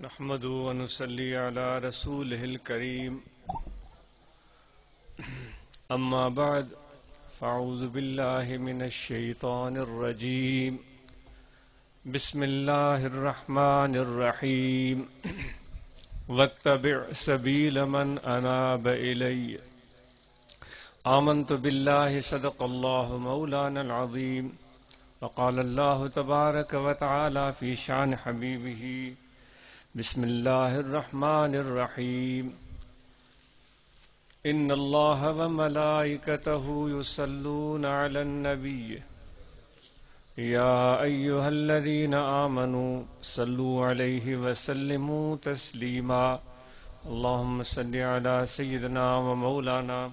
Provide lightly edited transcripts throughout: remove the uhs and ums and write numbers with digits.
نحمد و نصلی علی رسولہ الکریم اما بعد فاعوذ باللہ من الشیطان الرجیم بسم اللہ الرحمن الرحیم واتبع سبیل من اناب الی آمنت باللہ صدق اللہ مولانا العظیم وقال اللہ تبارک وتعالی فی شان حبیبہ بسم اللہ الرحمن الرحیم ان اللہ وملائکتہ یصلون علی النبی یا ایہا الذین آمنوا صلوا علیہ وسلموا تسلیما اللہم صلی علی سیدنا و مولانا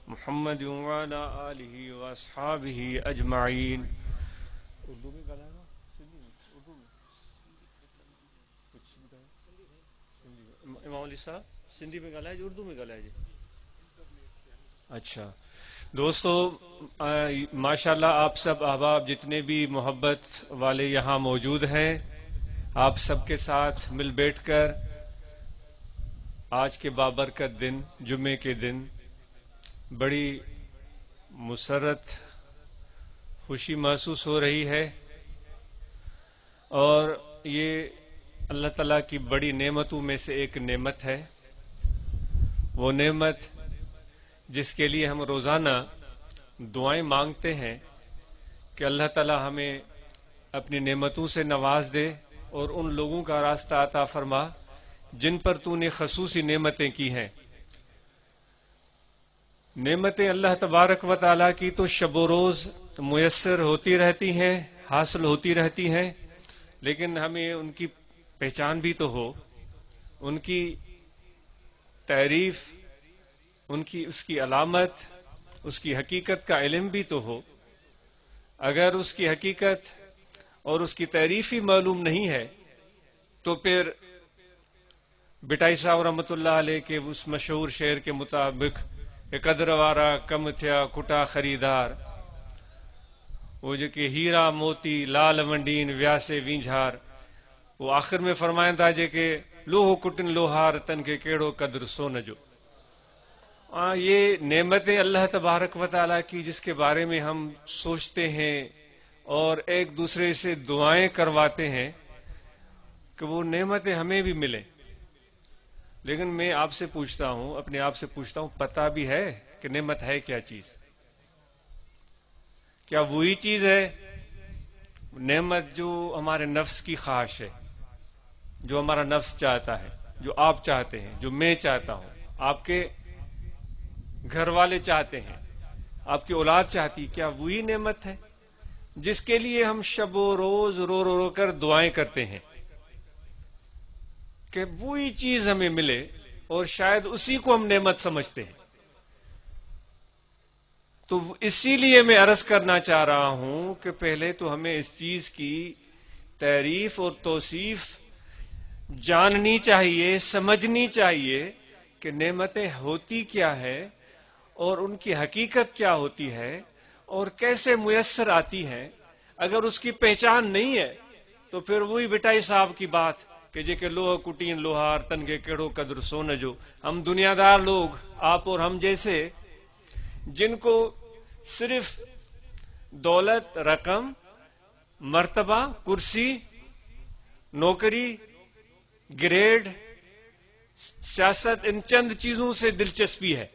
محمد وعلی آلہ واصحابہ اجمعین. اردو میں گانا ہے اردو میں امام علی صاحب سندھی میں گالا ہے جی اردو میں گالا ہے جی. اچھا دوستو ماشاءاللہ آپ سب احباب جتنے بھی محبت والے یہاں موجود ہیں آپ سب کے ساتھ مل بیٹھ کر آج کے بابرکت دن جمعے کے دن بڑی مسرت خوشی محسوس ہو رہی ہے اور یہ اللہ تعالیٰ کی بڑی نعمتوں میں سے ایک نعمت ہے. وہ نعمت جس کے لیے ہم روزانہ دعائیں مانگتے ہیں کہ اللہ تعالیٰ ہمیں اپنی نعمتوں سے نواز دے اور ان لوگوں کا راستہ عطا فرما جن پر تو نے خصوصی نعمتیں کی ہیں. نعمتیں اللہ تبارک و تعالیٰ کی تو شب و روز میسر ہوتی رہتی ہیں حاصل ہوتی رہتی ہیں لیکن ہمیں ان کی پہچان بھی تو ہو, ان کی تعریف, اس کی علامت, اس کی حقیقت کا علم بھی تو ہو. اگر اس کی حقیقت اور اس کی تعریف ہی معلوم نہیں ہے تو پھر بٹائی صاحب رحمۃ اللہ علیہ کے اس مشہور شعر کے مطابق قدر وارا کم تھیا کٹا خریدار, وہ جو کہ ہیرا موتی لال منڈین ویاسے وینجھار, وہ آخر میں فرمائندہ جے کہ لوہ کٹن لوہار تن کے کیڑو قدر سو نجو. یہ نعمتیں اللہ تبارک و تعالیٰ کی جس کے بارے میں ہم سوچتے ہیں اور ایک دوسرے سے دعائیں کرواتے ہیں کہ وہ نعمتیں ہمیں بھی ملیں. لیکن میں آپ سے پوچھتا ہوں, اپنے آپ سے پوچھتا ہوں, پتہ بھی ہے کہ نعمت ہے کیا چیز؟ کیا وہی چیز ہے نعمت جو ہمارے نفس کی خواہش ہے, جو ہمارا نفس چاہتا ہے, جو آپ چاہتے ہیں, جو میں چاہتا ہوں, آپ کے گھر والے چاہتے ہیں, آپ کی اولاد چاہتی, کیا وہی نعمت ہے جس کے لیے ہم شب و روز رو رو رو کر دعائیں کرتے ہیں کہ وہی چیز ہمیں ملے اور شاید اسی کو ہم نعمت سمجھتے ہیں؟ تو اسی لیے میں عرض کرنا چاہ رہا ہوں کہ پہلے تو ہمیں اس چیز کی تعریف اور توصیف جاننی چاہیے, سمجھنی چاہیے کہ نعمتیں ہوتی کیا ہے اور ان کی حقیقت کیا ہوتی ہے اور کیسے میسر آتی ہیں. اگر اس کی پہچان نہیں ہے تو پھر وہی بٹائی صاحب کی بات کہ جے کہ لوہ کٹین لوہار تن کے کیڑو قدر سو نجو. ہم دنیا دار لوگ, آپ اور ہم جیسے, جن کو صرف دولت, رقم, مرتبہ, کرسی, نوکری, گریڈ, سیاست, ان چند چیزوں سے دلچسپی ہے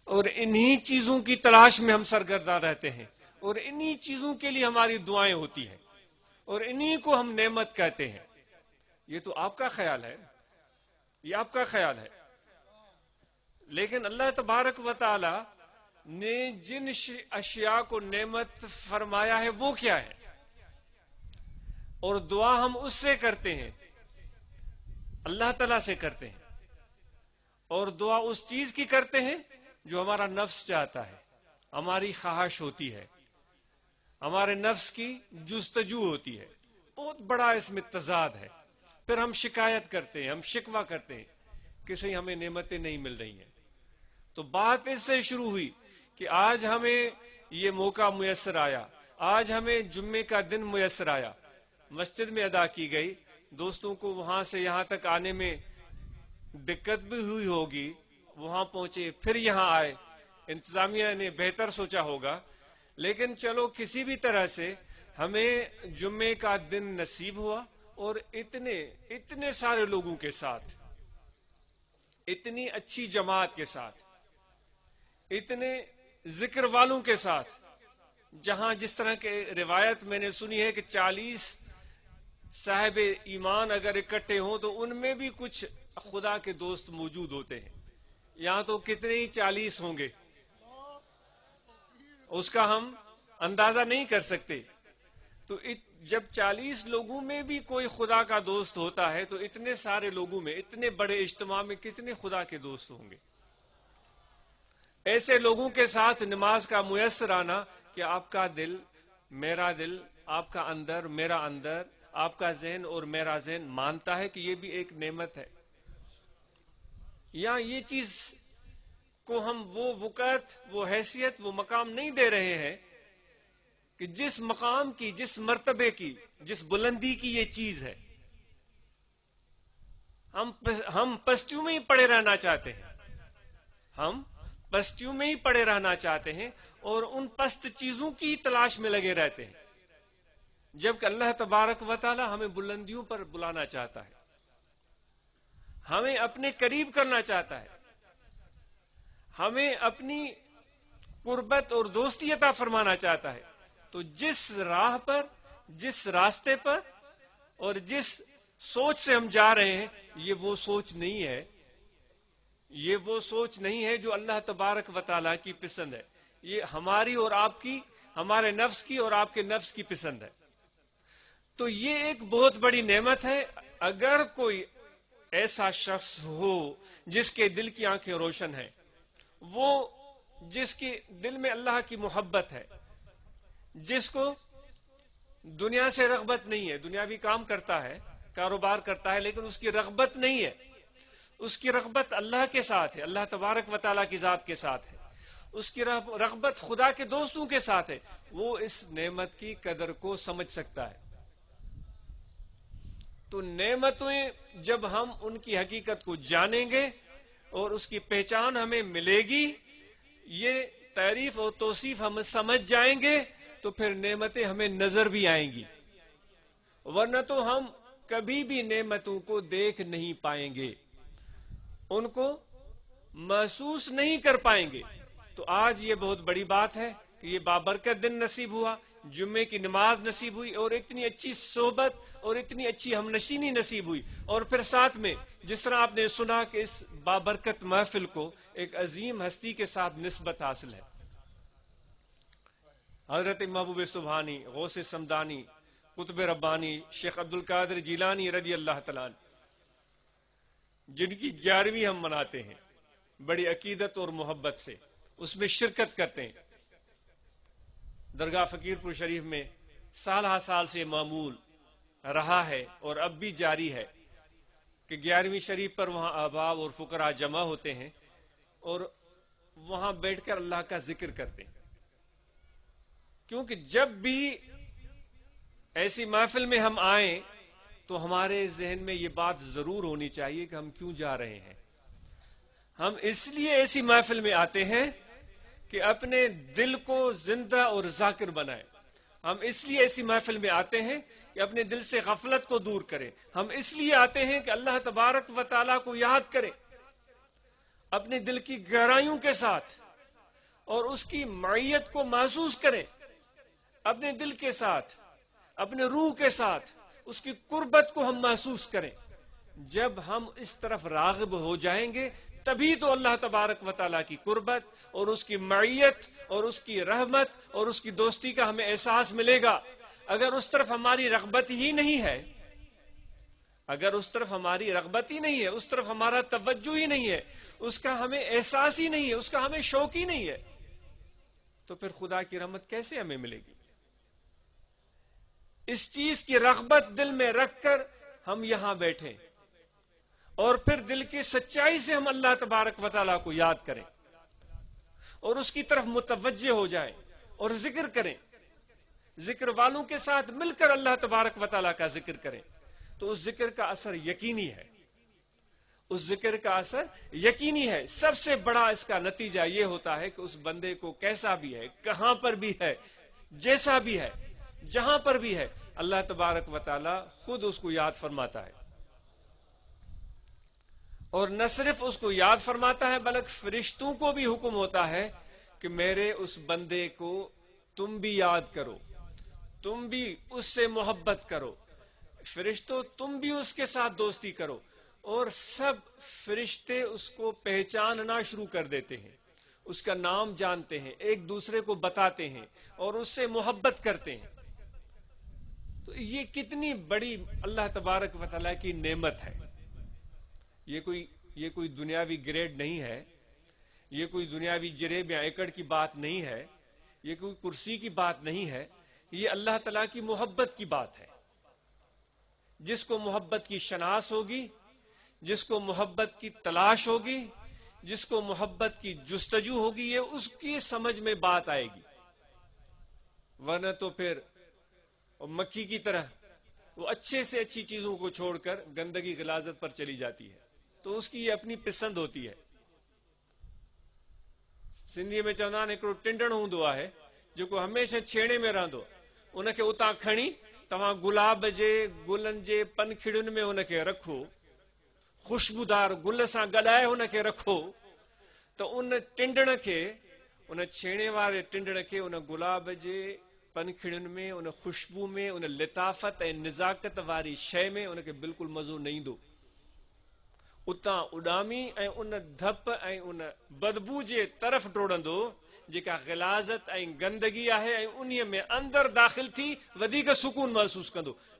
اور انہی چیزوں کی تلاش میں ہم سرگرداں رہتے ہیں اور انہی چیزوں کے لیے ہماری دعائیں ہوتی ہیں اور انہی کو ہم نعمت کہتے ہیں. یہ تو آپ کا خیال ہے, یہ آپ کا خیال ہے, لیکن اللہ تبارک و تعالی نے جن اشیاء کو نعمت فرمایا ہے وہ کیا ہے, اور دعا ہم اس سے کرتے ہیں, اللہ تعالیٰ سے کرتے ہیں, اور دعا اس چیز کی کرتے ہیں جو ہمارا نفس چاہتا ہے, ہماری خواہش ہوتی ہے, ہمارے نفس کی جستجو ہوتی ہے. بہت بڑا اس میں تضاد ہے. پھر ہم شکایت کرتے ہیں, ہم شکوہ کرتے ہیں کہ صحیح ہمیں نعمتیں نہیں مل رہی ہیں. تو بات اس سے شروع ہوئی کہ آج ہمیں یہ موقع میسر آیا, آج ہمیں جمعے کا دن میسر آیا, مسجد میں ادا کی گئی دوستوں کو وہاں سے یہاں تک آنے میں دقت بھی ہوئی ہوگی، وہاں پہنچے پھر یہاں آئے، انتظامیہ نے بہتر سوچا ہوگا، لیکن چلو کسی بھی طرح سے ہمیں جمعے کا دن نصیب ہوا، اور اتنے سارے لوگوں کے ساتھ، اتنی اچھی جماعت کے ساتھ، اتنے ذکر والوں کے ساتھ، جہاں جس طرح کے روایت میں نے سنی ہے کہ 40 صاحب ایمان اگر اکٹھے ہوں تو ان میں بھی کچھ خدا کے دوست موجود ہوتے ہیں، یہاں تو کتنے ہی 40 ہوں گے، اس کا ہم اندازہ نہیں کر سکتے۔ تو جب 40 لوگوں میں بھی کوئی خدا کا دوست ہوتا ہے تو اتنے سارے لوگوں میں، اتنے بڑے اجتماع میں کتنے خدا کے دوست ہوں گے؟ ایسے لوگوں کے ساتھ نماز کا میسر آنا کہ آپ کا دل میرا دل، آپ کا اندر میرا اندر، آپ کا ذہن اور میرا ذہن مانتا ہے کہ یہ بھی ایک نعمت ہے۔ یا یہ چیز کو ہم وہ وقت، وہ حیثیت، وہ مقام نہیں دے رہے ہیں کہ جس مقام کی، جس مرتبے کی، جس بلندی کی یہ چیز ہے۔ ہم پستیوں میں ہی پڑے رہنا چاہتے ہیں، ہم پستیوں میں ہی پڑے رہنا چاہتے ہیں اور ان پست چیزوں کی تلاش میں لگے رہتے ہیں، جبکہ اللہ تبارک و تعالی ہمیں بلندیوں پر بلانا چاہتا ہے، ہمیں اپنے قریب کرنا چاہتا ہے، ہمیں اپنی قربت اور دوستی عطا فرمانا چاہتا ہے۔ تو جس راہ پر، جس راستے پر اور جس سوچ سے ہم جا رہے ہیں، یہ وہ سوچ نہیں ہے، یہ وہ سوچ نہیں ہے جو اللہ تبارک و تعالیٰ کی پسند ہے، یہ ہماری اور آپ کی، ہمارے نفس کی اور آپ کے نفس کی پسند ہے۔ تو یہ ایک بہت بڑی نعمت ہے۔ اگر کوئی ایسا شخص ہو جس کے دل کی آنکھیں روشن ہیں، وہ جس کے دل میں اللہ کی محبت ہے، جس کو دنیا سے رغبت نہیں ہے، دنیاوی کام کرتا ہے، کاروبار کرتا ہے، لیکن اس کی رغبت نہیں ہے، اس کی رغبت اللہ کے ساتھ ہے، اللہ تبارک و تعالیٰ کی ذات کے ساتھ ہے، اس کی رغبت خدا کے دوستوں کے ساتھ ہے، وہ اس نعمت کی قدر کو سمجھ سکتا ہے۔ تو نعمتیں جب ہم ان کی حقیقت کو جانیں گے اور اس کی پہچان ہمیں ملے گی، یہ تعریف اور توصیف ہم سمجھ جائیں گے، تو پھر نعمتیں ہمیں نظر بھی آئیں گی، ورنہ تو ہم کبھی بھی نعمتوں کو دیکھ نہیں پائیں گے، ان کو محسوس نہیں کر پائیں گے۔ تو آج یہ بہت بڑی بات ہے کہ یہ بابرکت دن نصیب ہوا، جمعے کی نماز نصیب ہوئی، اور اتنی اچھی صحبت اور اتنی اچھی ہم نشینی نصیب ہوئی، اور پھر ساتھ میں جس طرح آپ نے سنا کہ اس بابرکت محفل کو ایک عظیم ہستی کے ساتھ نسبت حاصل ہے، حضرت محبوب سبحانی، غوث سمدانی، قطب ربانی، شیخ عبد القادر جیلانی رضی اللہ تعالیٰ عنہ، جن کی 11ویں ہم مناتے ہیں بڑی عقیدت اور محبت سے، اس میں شرکت کرتے ہیں۔ درگاہ فقیر پور شریف میں سال ہا سال سے معمول رہا ہے اور اب بھی جاری ہے کہ 11ویں شریف پر وہاں احباب اور فقراء جمع ہوتے ہیں اور وہاں بیٹھ کر اللہ کا ذکر کرتے ہیں، کیونکہ جب بھی ایسی محفل میں ہم آئیں تو ہمارے ذہن میں یہ بات ضرور ہونی چاہیے کہ ہم کیوں جا رہے ہیں۔ ہم اس لیے ایسی محفل میں آتے ہیں کہ اپنے دل کو زندہ اور ذاکر بنائیں، ہم اس لیے ایسی محفل میں آتے ہیں کہ اپنے دل سے غفلت کو دور کریں، ہم اس لیے آتے ہیں کہ اللہ تبارک و تعالیٰ کو یاد کریں اپنے دل کی گہرائیوں کے ساتھ، اور اس کی معیت کو محسوس کریں اپنے دل کے ساتھ، اپنے روح کے ساتھ، اس کی قربت کو ہم محسوس کریں۔ جب ہم اس طرف راغب ہو جائیں گے تبھی تو اللہ تبارک و تعالیٰ کی قربت اور اس کی معیت اور اس کی رحمت اور اس کی دوستی کا ہمیں احساس ملے گا۔ اگر اس طرف ہماری رغبت ہی نہیں ہے، اگر اس طرف ہماری رغبت ہی نہیں ہے، اس طرف ہمارا توجہ ہی نہیں ہے، اس کا ہمیں احساس ہی نہیں ہے، اس کا ہمیں شوق ہی نہیں ہے، تو پھر خدا کی رحمت کیسے ہمیں ملے گی؟ اس چیز کی رغبت دل میں رکھ کر ہم یہاں بیٹھیں اور پھر دل کی سچائی سے ہم اللہ تبارک و تعالیٰ کو یاد کریں اور اس کی طرف متوجہ ہو جائیں اور ذکر کریں، ذکر والوں کے ساتھ مل کر اللہ تبارک و تعالیٰ کا ذکر کریں، تو اس ذکر کا اثر یقینی ہے، اس ذکر کا اثر یقینی ہے۔ سب سے بڑا اس کا نتیجہ یہ ہوتا ہے کہ اس بندے کو کیسا بھی ہے، کہاں پر بھی ہے، جیسا بھی ہے، جہاں پر بھی ہے، اللہ تبارک و تعالی خود اس کو یاد فرماتا ہے، اور نہ صرف اس کو یاد فرماتا ہے بلکہ فرشتوں کو بھی حکم ہوتا ہے کہ میرے اس بندے کو تم بھی یاد کرو، تم بھی اس سے محبت کرو، فرشتوں تم بھی اس کے ساتھ دوستی کرو۔ اور سب فرشتے اس کو پہچاننا شروع کر دیتے ہیں، اس کا نام جانتے ہیں، ایک دوسرے کو بتاتے ہیں اور اس سے محبت کرتے ہیں۔ تو یہ کتنی بڑی اللہ تبارک و تعالیٰ کی نعمت ہے۔ یہ کوئی دنیاوی گریڈ نہیں ہے، یہ کوئی دنیاوی جریب یا ایکڑ کی بات نہیں ہے، یہ کوئی کرسی کی بات نہیں ہے، یہ اللہ تعالیٰ کی محبت کی بات ہے۔ جس کو محبت کی شناس ہوگی، جس کو محبت کی تلاش ہوگی، جس کو محبت کی جستجو ہوگی، یہ اس کی سمجھ میں بات آئے گی، ورنہ تو پھر مکھی کی طرح وہ اچھے سے اچھی چیزوں کو چھوڑ کر گندگی غلاظت پر چلی جاتی ہے، تو اس کی یہ اپنی پسند ہوتی ہے۔ سندھی میں چوندان ایکڑو ٹنڈن ہوندو ہے جو کو ہمیشہ چھیڑے میں رہندو، ان کے اتاں کھڑی تمام گلاب جے گلن جے پنکھڑن میں ان کے رکھو، خوشبودار گل سان گڈائے ان کے رکھو، تو ان ٹنڈن کے، ان چھیڑے والے ٹنڈن کے ان گلاب جے پنکھڑن میں، ان خوشبو میں، ان لطافت ۽ نزاکت واری شے میں ان کے بالکل مزو نہیں دو، اتاں اڈامی ۽ ان دھپ ۽ ان بدبو جے طرف ڈوڑندو جیکا غلاظت ۽ گندگی ہے، ۽ انہی میں اندر داخل تھی ودیک سکون محسوس کندو۔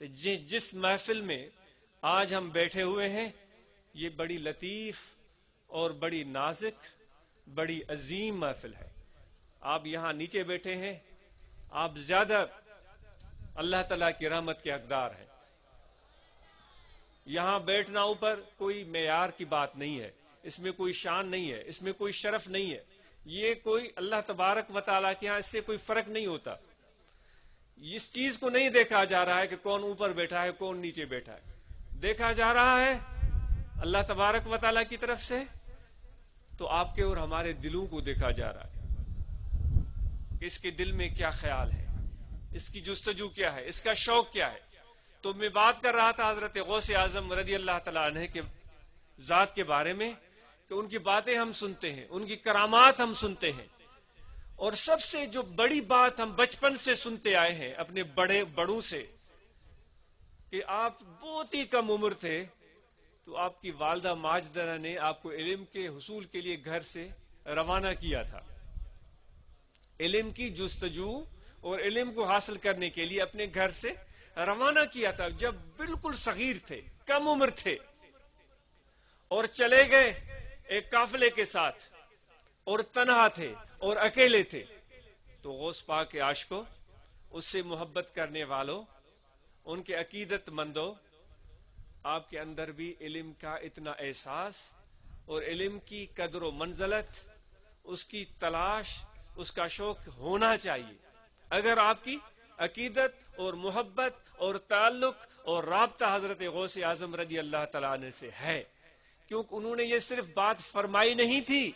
تو جس محفل میں آج ہم بیٹھے ہوئے ہیں، یہ بڑی لطیف اور بڑی نازک، بڑی عظیم محفل ہے۔ آپ یہاں نیچے بیٹھے ہیں، آپ زیادہ اللہ تعالیٰ کی رحمت کے حقدار ہیں۔ یہاں بیٹھنا اوپر کوئی معیار کی بات نہیں ہے، اس میں کوئی شان نہیں ہے، اس میں کوئی شرف نہیں ہے، یہ کوئی اللہ تبارک و تعالیٰ کے ہاں اس سے کوئی فرق نہیں ہوتا۔ اس چیز کو نہیں دیکھا جا رہا ہے کہ کون اوپر بیٹھا ہے کون نیچے بیٹھا ہے، دیکھا جا رہا ہے اللہ تبارک و تعالیٰ کی طرف سے، تو آپ کے اور ہمارے دلوں کو دیکھا جا رہا ہے کہ اس کے دل میں کیا خیال ہے، اس کی جستجو کیا ہے، اس کا شوق کیا ہے۔ تو میں بات کر رہا تھا حضرت غوث اعظم رضی اللہ تعالیٰ عنہ کے ذات کے بارے میں، کہ ان کی باتیں ہم سنتے ہیں، ان کی کرامات ہم سنتے ہیں، اور سب سے جو بڑی بات ہم بچپن سے سنتے آئے ہیں اپنے بڑوں سے، کہ آپ بہت ہی کم عمر تھے تو آپ کی والدہ ماجدہ نے آپ کو علم کے حصول کے لیے گھر سے روانہ کیا تھا، علم کی جستجو اور علم کو حاصل کرنے کے لیے اپنے گھر سے روانہ کیا تھا جب بالکل صغیر تھے، کم عمر تھے، اور چلے گئے ایک قافلے کے ساتھ، اور تنہا تھے اور اکیلے تھے۔ تو غوث پاک کے عاشقوں، اس سے محبت کرنے والوں، ان کے عقیدت مندوں، آپ کے اندر بھی علم کا اتنا احساس اور علم کی قدر و منزلت، اس کی تلاش، اس کا شوق ہونا چاہیے۔ اگر آپ کی عقیدت اور محبت اور تعلق اور رابطہ حضرت غوث اعظم رضی اللہ تعالیٰ عنہ سے ہے، کیونکہ انہوں نے یہ صرف بات فرمائی نہیں تھی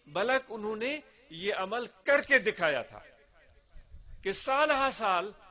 بلکہ انہوں نے یہ عمل کر کے دکھایا تھا کہ سال ہا سال